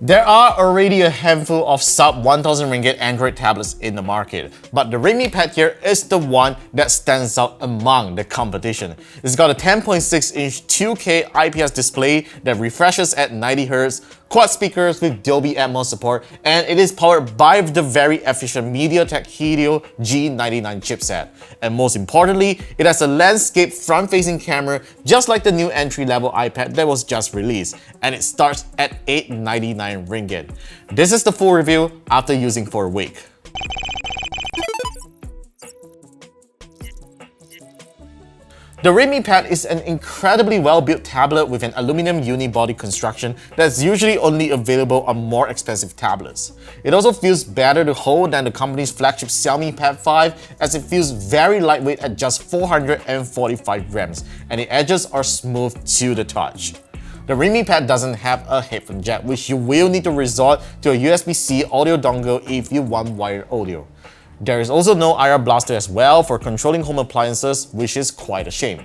There are already a handful of sub 1000 ringgit Android tablets in the market, but the Redmi Pad here is the one that stands out among the competition. It's got a 10.6-inch 2K IPS display that refreshes at 90Hz, quad speakers with Dolby Atmos support, and it is powered by the very efficient MediaTek Helio G99 chipset. And most importantly, it has a landscape front-facing camera just like the new entry-level iPad that was just released, and it starts at 899 ringgit. This is the full review after using for a week. The Redmi Pad is an incredibly well-built tablet with an aluminum unibody construction that's usually only available on more expensive tablets. It also feels better to hold than the company's flagship Xiaomi Pad 5, as it feels very lightweight at just 445 grams, and the edges are smooth to the touch. The Redmi Pad doesn't have a headphone jack, which you will need to resort to a USB-C audio dongle if you want wired audio. There is also no IR blaster as well for controlling home appliances, which is quite a shame.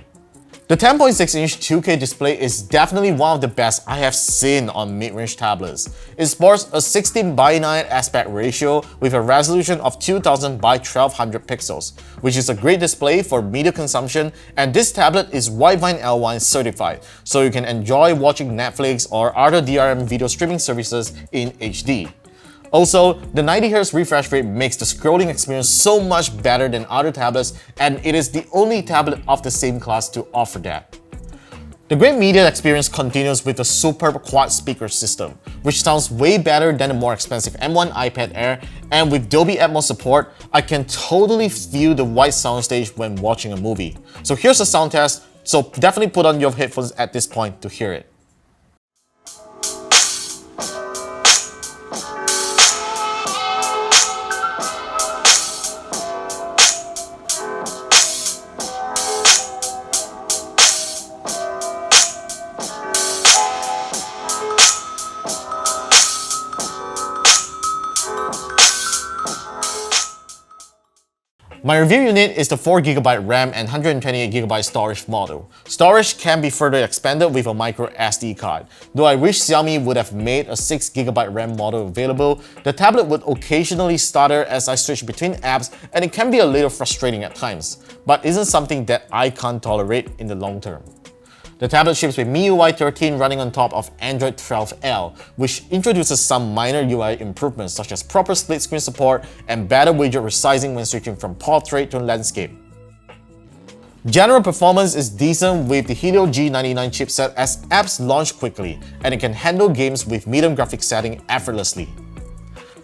The 10.6-inch 2K display is definitely one of the best I have seen on mid-range tablets. It sports a 16:9 aspect ratio with a resolution of 2000 by 1200 pixels, which is a great display for media consumption, and this tablet is Widevine L1 certified, so you can enjoy watching Netflix or other DRM video streaming services in HD. Also, the 90Hz refresh rate makes the scrolling experience so much better than other tablets, and it is the only tablet of the same class to offer that. The great media experience continues with the superb quad speaker system, which sounds way better than the more expensive M1 iPad Air, and with Dolby Atmos support, I can totally feel the wide soundstage when watching a movie. So here's a sound test, so definitely put on your headphones at this point to hear it. My review unit is the 4GB RAM and 128GB storage model. Storage can be further expanded with a micro SD card. Though I wish Xiaomi would have made a 6GB RAM model available, the tablet would occasionally stutter as I switch between apps, and it can be a little frustrating at times, but isn't something that I can't tolerate in the long term. The tablet ships with MIUI 13 running on top of Android 12L, which introduces some minor UI improvements such as proper split screen support and better widget resizing when switching from portrait to landscape. General performance is decent with the Helio G99 chipset as apps launch quickly, and it can handle games with medium graphics setting effortlessly.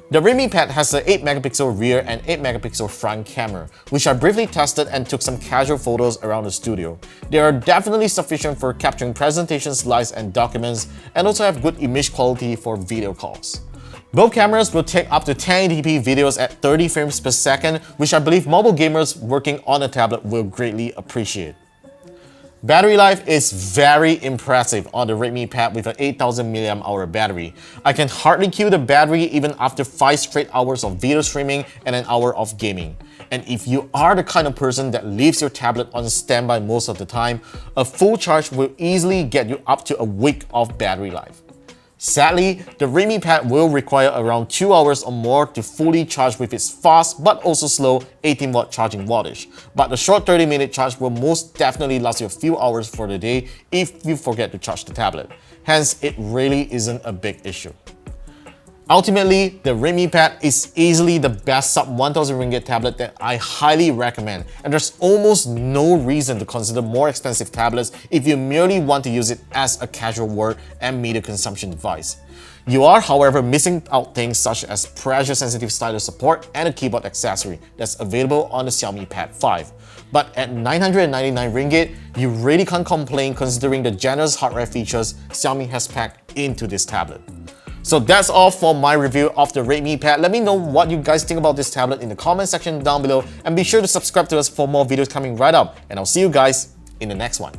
The Redmi Pad has an 8MP rear and 8MP front camera, which I briefly tested and took some casual photos around the studio. They are definitely sufficient for capturing presentation slides and documents, and also have good image quality for video calls. Both cameras will take up to 1080p videos at 30 frames per second, which I believe mobile gamers working on a tablet will greatly appreciate. Battery life is very impressive on the Redmi Pad with an 8000 mAh battery. I can hardly kill the battery even after 5 straight hours of video streaming and an hour of gaming. And if you are the kind of person that leaves your tablet on standby most of the time, a full charge will easily get you up to a week of battery life. Sadly, the Redmi Pad will require around 2 hours or more to fully charge with its fast but also slow 18W charging wattage. But the short 30-minute charge will most definitely last you a few hours for the day if you forget to charge the tablet. Hence, it really isn't a big issue. Ultimately, the Redmi Pad is easily the best sub 1000 ringgit tablet that I highly recommend, and there's almost no reason to consider more expensive tablets if you merely want to use it as a casual work and media consumption device. You are, however, missing out things such as pressure-sensitive stylus support and a keyboard accessory that's available on the Xiaomi Pad 5. But at 999 ringgit, you really can't complain considering the generous hardware features Xiaomi has packed into this tablet. So that's all for my review of the Redmi Pad. Let me know what you guys think about this tablet in the comment section down below, and be sure to subscribe to us for more videos coming right up, and I'll see you guys in the next one.